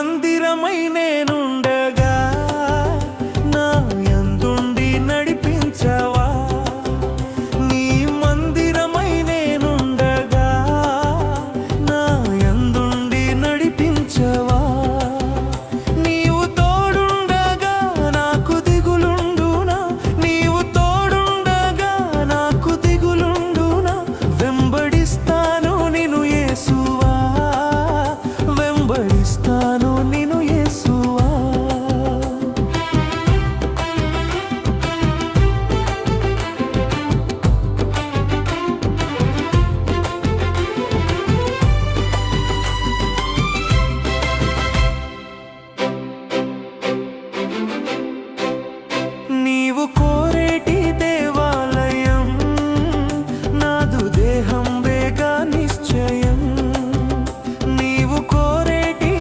మందిరమై నేనుండగా నా యందుండి నడిపించవా. నీ మందిరమై నేనుండగా నా యందుండి నడిపించవా. నీవు తోడుండగా నాకు దిగులుండునా, నీవు తోడుండగా నాకు దిగులుండునా. వెంబడిస్తాను నిన్ను యేసువా, వెంబడిస్తాను